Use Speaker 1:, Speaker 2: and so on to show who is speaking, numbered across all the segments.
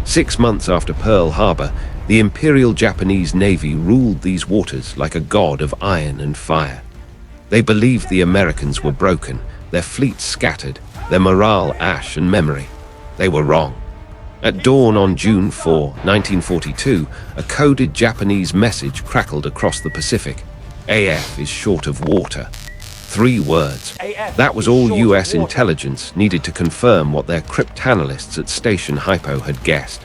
Speaker 1: 6 months after Pearl Harbor, the Imperial Japanese Navy ruled these waters like a god of iron and fire. They believed the Americans were broken, their fleet scattered, their morale ash and memory. They were wrong. At dawn on June 4, 1942, a coded Japanese message crackled across the Pacific. AF is short of water. 3 words. That was all US intelligence needed to confirm what their cryptanalysts at Station Hypo had guessed.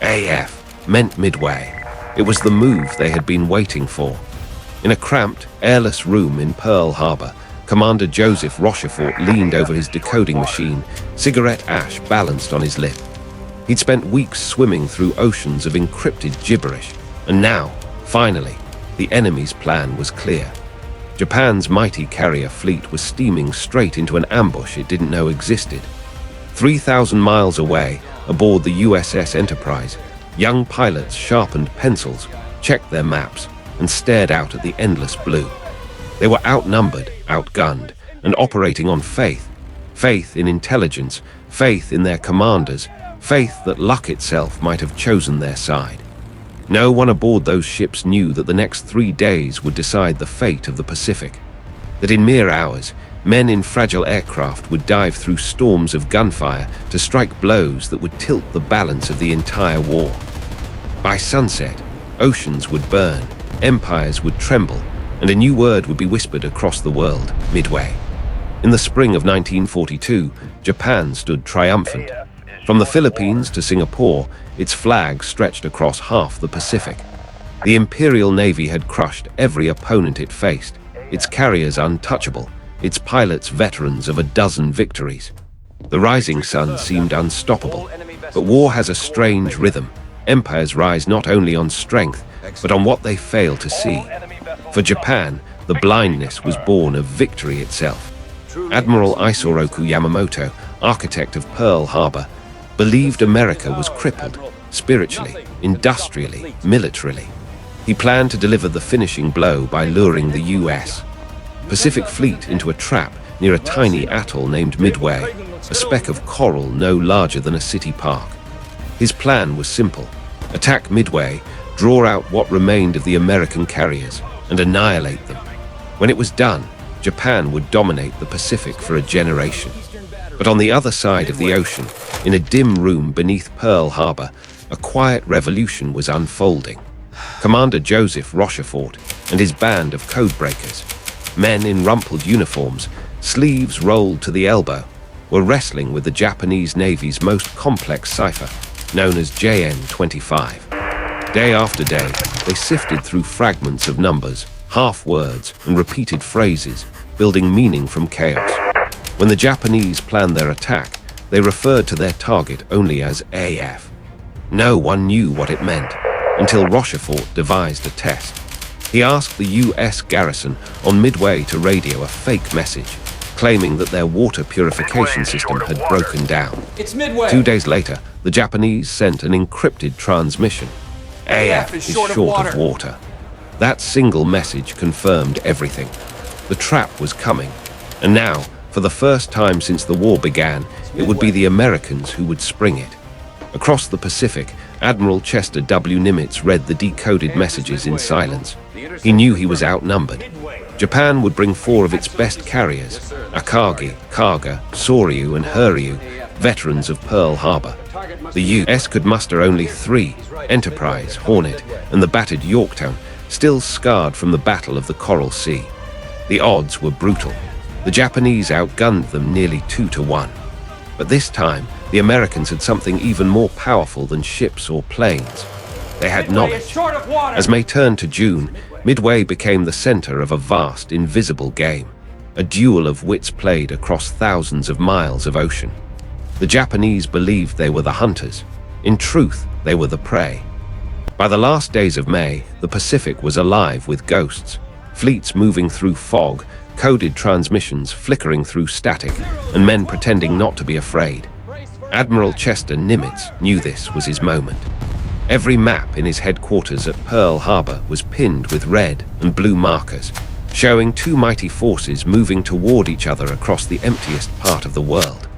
Speaker 1: AF meant Midway. It was the move they had been waiting for. In a cramped, airless room in Pearl Harbor, Commander Joseph Rochefort leaned over his decoding machine, cigarette ash balanced on his lip. He'd spent weeks swimming through oceans of encrypted gibberish, and now, finally, the enemy's plan was clear. Japan's mighty carrier fleet was steaming straight into an ambush it didn't know existed. 3,000 miles away, aboard the USS Enterprise, young pilots sharpened pencils, checked their maps, and stared out at the endless blue. They were outnumbered, outgunned, and operating on faith. Faith in intelligence, faith in their commanders, faith that luck itself might have chosen their side. No one aboard those ships knew that the next 3 days would decide the fate of the Pacific. That in mere hours, men in fragile aircraft would dive through storms of gunfire to strike blows that would tilt the balance of the entire war. By sunset, oceans would burn, empires would tremble, and a new word would be whispered across the world: Midway. In the spring of 1942, Japan stood triumphant. From the Philippines to Singapore, its flag stretched across half the Pacific. The Imperial Navy had crushed every opponent it faced, its carriers untouchable, its pilots veterans of a dozen victories. The rising sun seemed unstoppable, but war has a strange rhythm. Empires rise not only on strength, but on what they fail to see. For Japan, the blindness was born of victory itself. Admiral Yamamoto, architect of Pearl Harbor, believed America was crippled, spiritually, industrially, militarily. He planned to deliver the finishing blow by luring the US Pacific Fleet into a trap near a tiny atoll named Midway, a speck of coral no larger than a city park. His plan was simple: attack Midway, draw out what remained of the American carriers, and annihilate them. When it was done, Japan would dominate the Pacific for a generation. But on the other side of the ocean, in a dim room beneath Pearl Harbor, a quiet revolution was unfolding. Commander Joseph Rochefort and his band of Codebreakers, men in rumpled uniforms, sleeves rolled to the elbow, were wrestling with the Japanese Navy's most complex cipher, known as JN-25. Day after day, they sifted through fragments of numbers, half-words, and repeated phrases, building meaning from chaos. When the Japanese planned their attack, they referred to their target only as AF. No one knew what it meant, until Rochefort devised a test. He asked the US garrison on Midway to radio a fake message, claiming that their water purification system had broken down.
Speaker 2: It's Midway.
Speaker 1: 2 days later, the Japanese sent an encrypted transmission. AF is short of water. That single message confirmed everything. The trap was coming, and now, for the first time since the war began, it would be the Americans who would spring it. Across the Pacific, Admiral Chester W. Nimitz read the decoded messages in silence. He knew he was outnumbered. Japan would bring 4 of its best carriers: Akagi, Kaga, Soryu, and Hiryu, veterans of Pearl Harbor. The US could muster only 3, Enterprise, Hornet, and the battered Yorktown, still scarred from the Battle of the Coral Sea. The odds were brutal. The Japanese outgunned them nearly 2-1. But this time, the Americans had something even more powerful than ships or planes. They had knowledge. As May turned to June, Midway became the center of a vast, invisible game, a duel of wits played across thousands of miles of ocean. The Japanese believed they were the hunters. In truth, they were the prey. By the last days of May, the Pacific was alive with ghosts, fleets moving through fog, coded transmissions flickering through static, and men pretending not to be afraid. Admiral Chester Nimitz knew this was his moment. Every map in his headquarters at Pearl Harbor was pinned with red and blue markers, showing 2 mighty forces moving toward each other across the emptiest part of the world.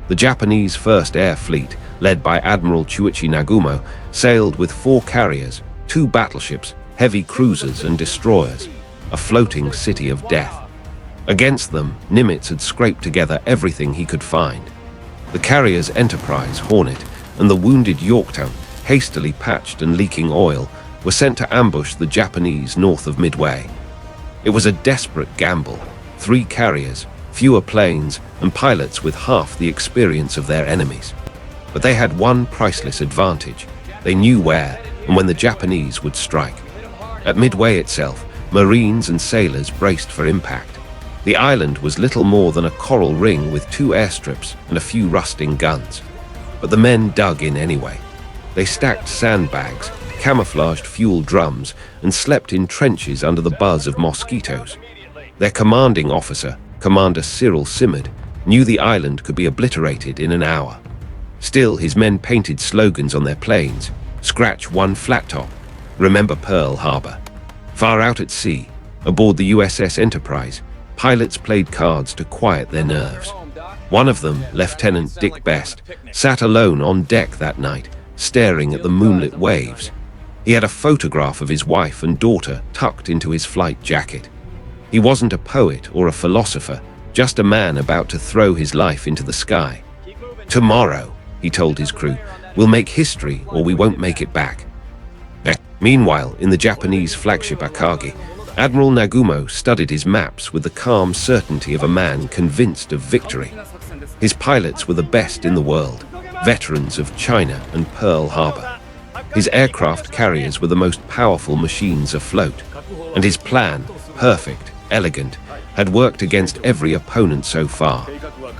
Speaker 1: The Japanese First Air Fleet, led by Admiral Chuichi Nagumo, sailed with 4 carriers, 2 battleships, heavy cruisers and destroyers, a floating city of death. Against them, Nimitz had scraped together everything he could find. The carriers Enterprise, Hornet, and the wounded Yorktown, hastily patched and leaking oil, were sent to ambush the Japanese north of Midway. It was a desperate gamble. 3 carriers, fewer planes, and pilots with half the experience of their enemies. But they had one priceless advantage. They knew where and when the Japanese would strike. At Midway itself, Marines and sailors braced for impact. The island was little more than a coral ring with 2 airstrips and a few rusting guns. But the men dug in anyway. They stacked sandbags, camouflaged fuel drums, and slept in trenches under the buzz of mosquitoes. Their commanding officer, Commander Cyril Simard, knew the island could be obliterated in an hour. Still, his men painted slogans on their planes: "Scratch one flat top, remember Pearl Harbor." Far out at sea, aboard the USS Enterprise, pilots played cards to quiet their nerves. One of them, Lieutenant Dick Best, sat alone on deck that night, staring at the moonlit waves. He had a photograph of his wife and daughter tucked into his flight jacket. He wasn't a poet or a philosopher, just a man about to throw his life into the sky. "Tomorrow," he told his crew, "we'll make history or we won't make it back." Meanwhile, in the Japanese flagship Akagi, Admiral Nagumo studied his maps with the calm certainty of a man convinced of victory. His pilots were the best in the world, veterans of China and Pearl Harbor. His aircraft carriers were the most powerful machines afloat, and his plan, perfect, elegant, had worked against every opponent so far.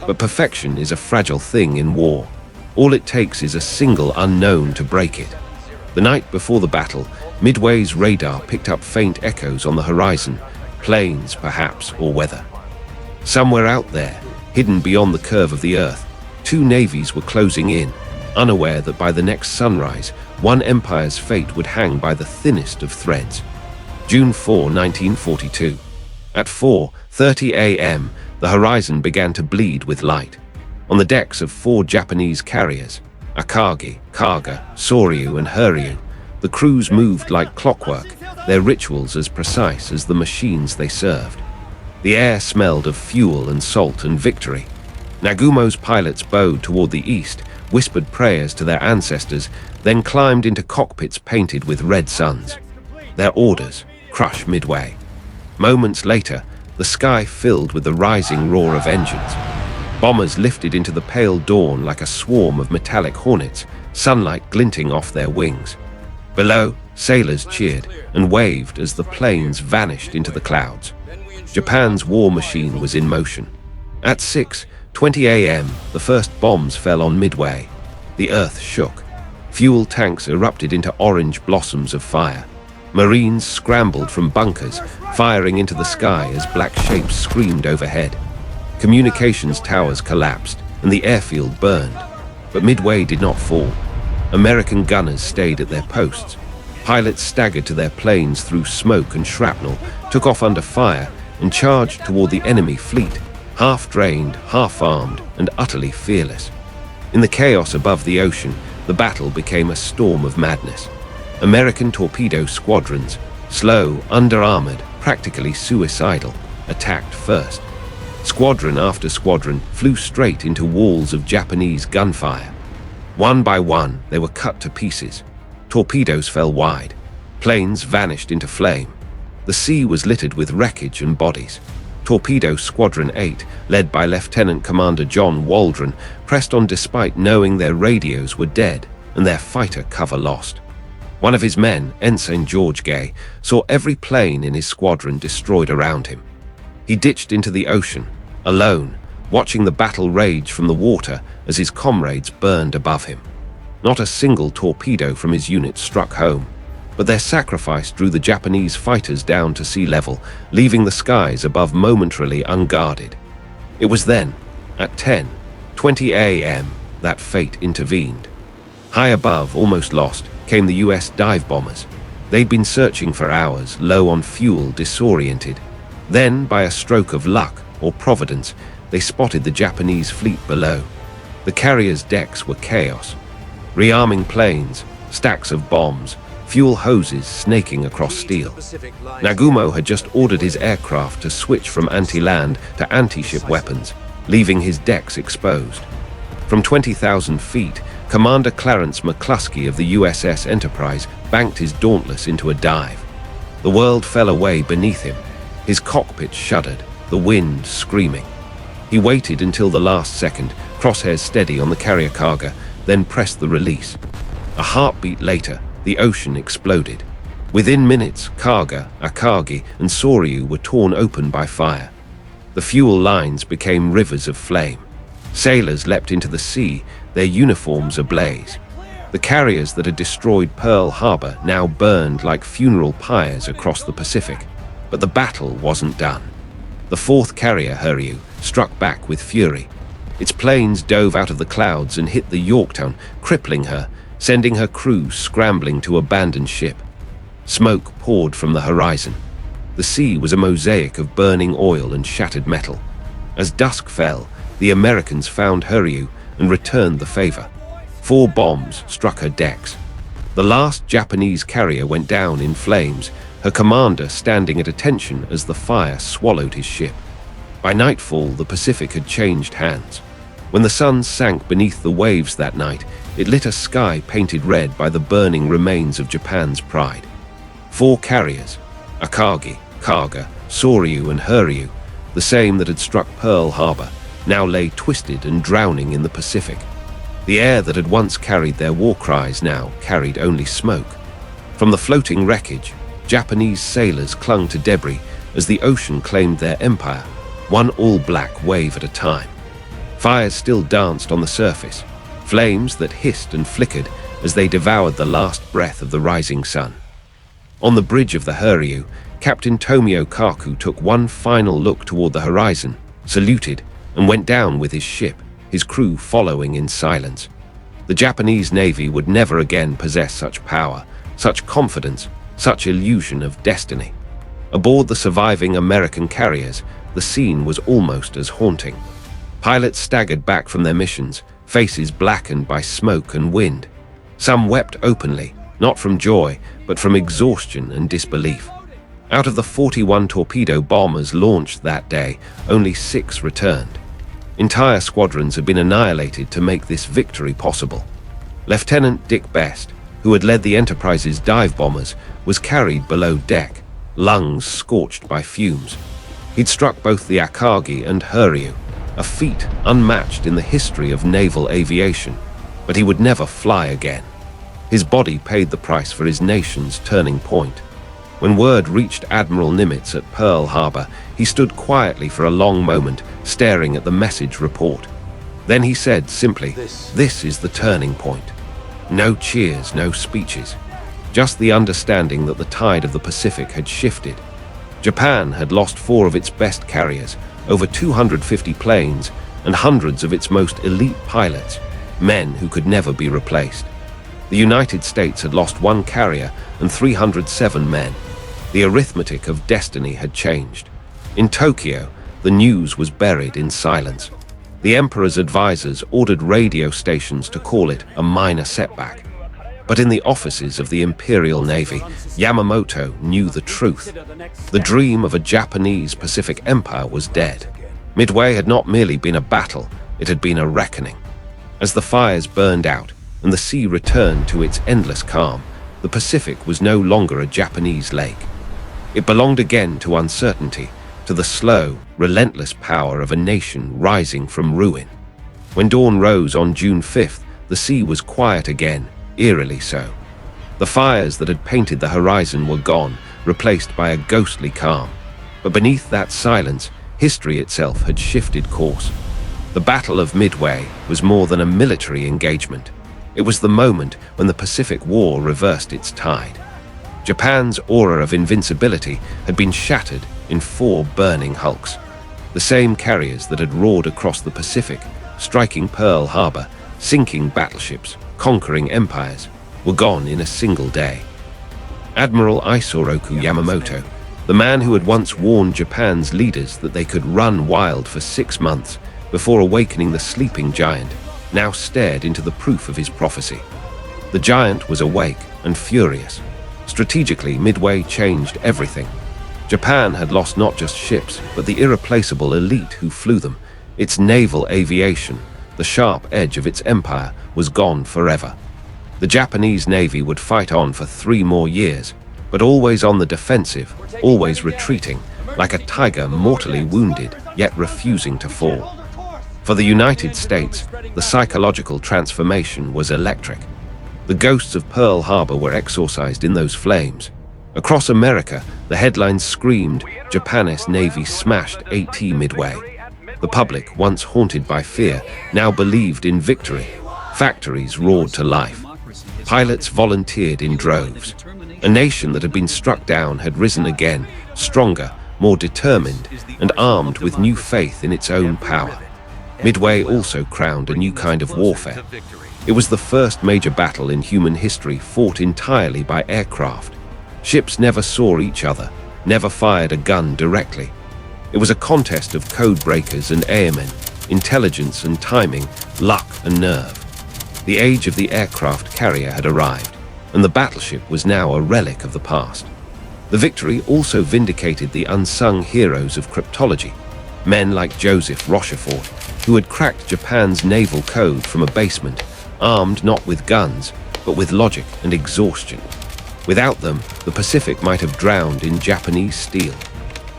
Speaker 1: But perfection is a fragile thing in war. All it takes is a single unknown to break it. The night before the battle, Midway's radar picked up faint echoes on the horizon, planes perhaps, or weather. Somewhere out there, hidden beyond the curve of the earth, 2 navies were closing in, unaware that by the next sunrise, one empire's fate would hang by the thinnest of threads. June 4, 1942. At 4:30 a.m., the horizon began to bleed with light. On the decks of 4 Japanese carriers, Akagi, Kaga, Soryu, and Hiryu, the crews moved like clockwork, their rituals as precise as the machines they served. The air smelled of fuel and salt and victory. Nagumo's pilots bowed toward the east, whispered prayers to their ancestors, then climbed into cockpits painted with red suns. Their orders: crush Midway. Moments later, the sky filled with the rising roar of engines. Bombers lifted into the pale dawn like a swarm of metallic hornets, sunlight glinting off their wings. Below, sailors cheered and waved as the planes vanished into the clouds. Japan's war machine was in motion. At 6:20 a.m., the first bombs fell on Midway. The earth shook. Fuel tanks erupted into orange blossoms of fire. Marines scrambled from bunkers, firing into the sky as black shapes screamed overhead. Communications towers collapsed, and the airfield burned. But Midway did not fall. American gunners stayed at their posts. Pilots staggered to their planes through smoke and shrapnel, took off under fire, and charged toward the enemy fleet, half-drained, half-armed, and utterly fearless. In the chaos above the ocean, the battle became a storm of madness. American torpedo squadrons, slow, under-armored, practically suicidal, attacked first. Squadron after squadron flew straight into walls of Japanese gunfire. One by one, they were cut to pieces. Torpedoes fell wide. Planes vanished into flame. The sea was littered with wreckage and bodies. Torpedo Squadron 8, led by Lieutenant Commander John Waldron, pressed on despite knowing their radios were dead and their fighter cover lost. One of his men, Ensign George Gay, saw every plane in his squadron destroyed around him. He ditched into the ocean, alone, watching the battle rage from the water as his comrades burned above him. Not a single torpedo from his unit struck home, but their sacrifice drew the Japanese fighters down to sea level, leaving the skies above momentarily unguarded. It was then, at 10:20 a.m., that fate intervened. High above, almost lost, came the US dive bombers. They'd been searching for hours, low on fuel, disoriented. Then, by a stroke of luck or providence, they spotted the Japanese fleet below. The carrier's decks were chaos. Rearming planes, stacks of bombs, fuel hoses snaking across steel. Nagumo had just ordered his aircraft to switch from anti-land to anti-ship weapons, leaving his decks exposed. From 20,000 feet, Commander Clarence McCluskey of the USS Enterprise banked his Dauntless into a dive. The world fell away beneath him. His cockpit shuddered, the wind screaming. He waited until the last second, crosshairs steady on the carrier cargo, then pressed the release. A heartbeat later, the ocean exploded. Within minutes, Kaga, Akagi, and Soryu were torn open by fire. The fuel lines became rivers of flame. Sailors leapt into the sea, their uniforms ablaze. The carriers that had destroyed Pearl Harbor now burned like funeral pyres across the Pacific. But the battle wasn't done. The fourth carrier, Hiryu, struck back with fury. Its planes dove out of the clouds and hit the Yorktown, crippling her, sending her crew scrambling to abandon ship. Smoke poured from the horizon. The sea was a mosaic of burning oil and shattered metal. As dusk fell, the Americans found Hiryu and returned the favor. 4 bombs struck her decks. The last Japanese carrier went down in flames, her commander standing at attention as the fire swallowed his ship. By nightfall, the Pacific had changed hands. When the sun sank beneath the waves that night, it lit a sky painted red by the burning remains of Japan's pride. 4 carriers, Akagi, Kaga, Soryu, and Hiryu, the same that had struck Pearl Harbor, now lay twisted and drowning in the Pacific. The air that had once carried their war cries now carried only smoke. From the floating wreckage, Japanese sailors clung to debris as the ocean claimed their empire, one all-black wave at a time. Fires still danced on the surface, flames that hissed and flickered as they devoured the last breath of the rising sun. On the bridge of the Hiryu, Captain Tomio Kaku took one final look toward the horizon, saluted, and went down with his ship, his crew following in silence. The Japanese Navy would never again possess such power, such confidence, such illusion of destiny. Aboard the surviving American carriers, the scene was almost as haunting. Pilots staggered back from their missions, faces blackened by smoke and wind. Some wept openly, not from joy, but from exhaustion and disbelief. Out of the 41 torpedo bombers launched that day, only 6 returned. Entire squadrons had been annihilated to make this victory possible. Lieutenant Dick Best, who had led the Enterprise's dive bombers, was carried below deck, lungs scorched by fumes. He'd struck both the Akagi and Hiryu, a feat unmatched in the history of naval aviation, but he would never fly again. His body paid the price for his nation's turning point. When word reached Admiral Nimitz at Pearl Harbor, he stood quietly for a long moment, staring at the message report. Then he said simply, "This is the turning point." No cheers, no speeches. Just the understanding that the tide of the Pacific had shifted. Japan had lost 4 of its best carriers, over 250 planes, and hundreds of its most elite pilots, men who could never be replaced. The United States had lost 1 carrier and 307 men. The arithmetic of destiny had changed. In Tokyo, the news was buried in silence. The Emperor's advisors ordered radio stations to call it a minor setback. But in the offices of the Imperial Navy, Yamamoto knew the truth. The dream of a Japanese Pacific Empire was dead. Midway had not merely been a battle, it had been a reckoning. As the fires burned out and the sea returned to its endless calm, the Pacific was no longer a Japanese lake. It belonged again to uncertainty, to the slow, relentless power of a nation rising from ruin. When dawn rose on June 5th, the sea was quiet again, eerily so. The fires that had painted the horizon were gone, replaced by a ghostly calm. But beneath that silence, history itself had shifted course. The Battle of Midway was more than a military engagement. It was the moment when the Pacific War reversed its tide. Japan's aura of invincibility had been shattered in 4 burning hulks. The same carriers that had roared across the Pacific, striking Pearl Harbor, sinking battleships, conquering empires, were gone in a single day. Admiral Isoroku Yamamoto, the man who had once warned Japan's leaders that they could run wild for 6 months before awakening the sleeping giant, now stared into the proof of his prophecy. The giant was awake and furious. Strategically, Midway changed everything. Japan had lost not just ships, but the irreplaceable elite who flew them. Its naval aviation, the sharp edge of its empire, was gone forever. The Japanese Navy would fight on for 3 more years, but always on the defensive, always retreating, like a tiger mortally wounded, yet refusing to fall. For the United States, the psychological transformation was electric. The ghosts of Pearl Harbor were exorcised in those flames. Across America, the headlines screamed, "Japanese Navy smashed AT Midway." The public, once haunted by fear, now believed in victory. Factories roared to life. Pilots volunteered in droves. A nation that had been struck down had risen again, stronger, more determined, and armed with new faith in its own power. Midway also crowned a new kind of warfare. It was the first major battle in human history fought entirely by aircraft. Ships never saw each other, never fired a gun directly. It was a contest of codebreakers and airmen, intelligence and timing, luck and nerve. The age of the aircraft carrier had arrived, and the battleship was now a relic of the past. The victory also vindicated the unsung heroes of cryptology, men like Joseph Rochefort, who had cracked Japan's naval code from a basement, armed not with guns, but with logic and exhaustion. Without them, the Pacific might have drowned in Japanese steel.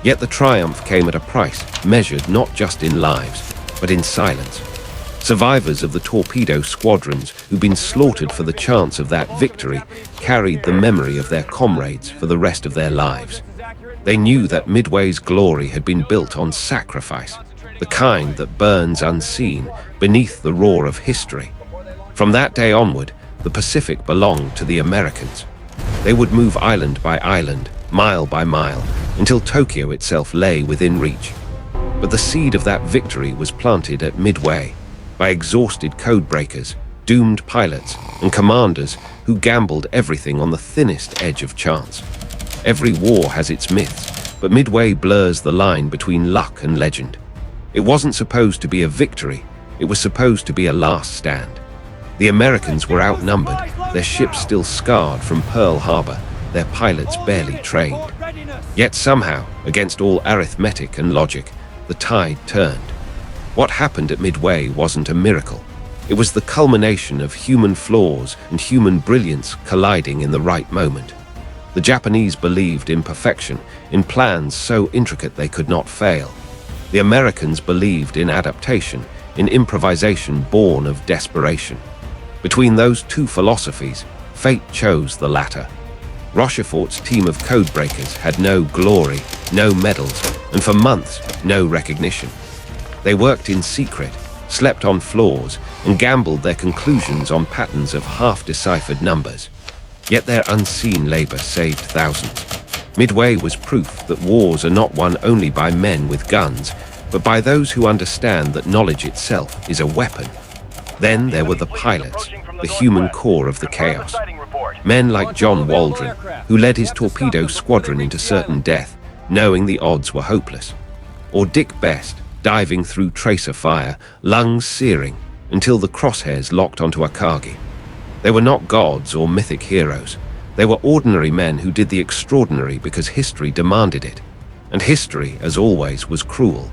Speaker 1: Yet the triumph came at a price, measured not just in lives, but in silence. Survivors of the torpedo squadrons who'd been slaughtered for the chance of that victory carried the memory of their comrades for the rest of their lives. They knew that Midway's glory had been built on sacrifice, the kind that burns unseen beneath the roar of history. From that day onward, the Pacific belonged to the Americans. They would move island by island, mile by mile, until Tokyo itself lay within reach. But the seed of that victory was planted at Midway by exhausted codebreakers, doomed pilots, and commanders who gambled everything on the thinnest edge of chance. Every war has its myths, but Midway blurs the line between luck and legend. It wasn't supposed to be a victory, it was supposed to be a last stand. The Americans were outnumbered, their ships still scarred from Pearl Harbor, their pilots barely trained. Yet somehow, against all arithmetic and logic, the tide turned. What happened at Midway wasn't a miracle. It was the culmination of human flaws and human brilliance colliding in the right moment. The Japanese believed in perfection, in plans so intricate they could not fail. The Americans believed in adaptation, in improvisation born of desperation. Between those two philosophies, fate chose the latter. Rochefort's team of codebreakers had no glory, no medals, and for months, no recognition. They worked in secret, slept on floors, and gambled their conclusions on patterns of half-deciphered numbers. Yet their unseen labor saved thousands. Midway was proof that wars are not won only by men with guns, but by those who understand that knowledge itself is a weapon. Then there were the pilots, the human core of the chaos. Men like John Waldron, who led his torpedo squadron into certain death, knowing the odds were hopeless. Or Dick Best, diving through tracer fire, lungs searing, until the crosshairs locked onto Akagi. They were not gods or mythic heroes. They were ordinary men who did the extraordinary because history demanded it. And history, as always, was cruel.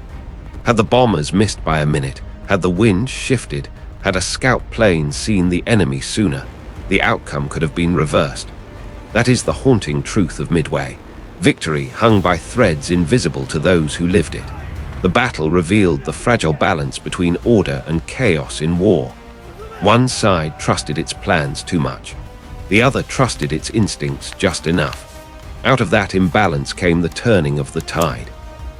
Speaker 1: Had the bombers missed by a minute, had the wind shifted, had a scout plane seen the enemy sooner, the outcome could have been reversed. That is the haunting truth of Midway. Victory hung by threads invisible to those who lived it. The battle revealed the fragile balance between order and chaos in war. One side trusted its plans too much. The other trusted its instincts just enough. Out of that imbalance came the turning of the tide.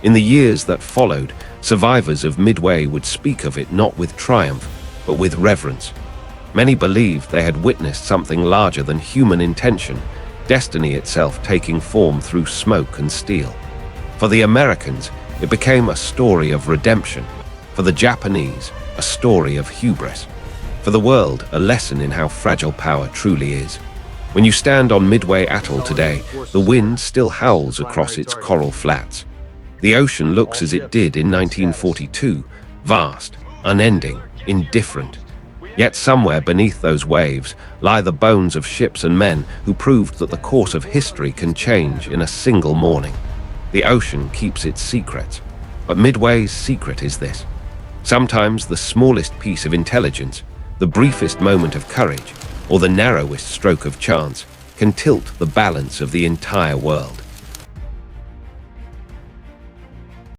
Speaker 1: In the years that followed, survivors of Midway would speak of it not with triumph, but with reverence. Many believed they had witnessed something larger than human intention, destiny itself taking form through smoke and steel. For the Americans, it became a story of redemption. For the Japanese, a story of hubris. For the world, a lesson in how fragile power truly is. When you stand on Midway Atoll today, the wind still howls across its coral flats. The ocean looks as it did in 1942, vast, unending, indifferent. Yet somewhere beneath those waves lie the bones of ships and men who proved that the course of history can change in a single morning. The ocean keeps its secrets, but Midway's secret is this. Sometimes the smallest piece of intelligence, the briefest moment of courage, or the narrowest stroke of chance can tilt the balance of the entire world.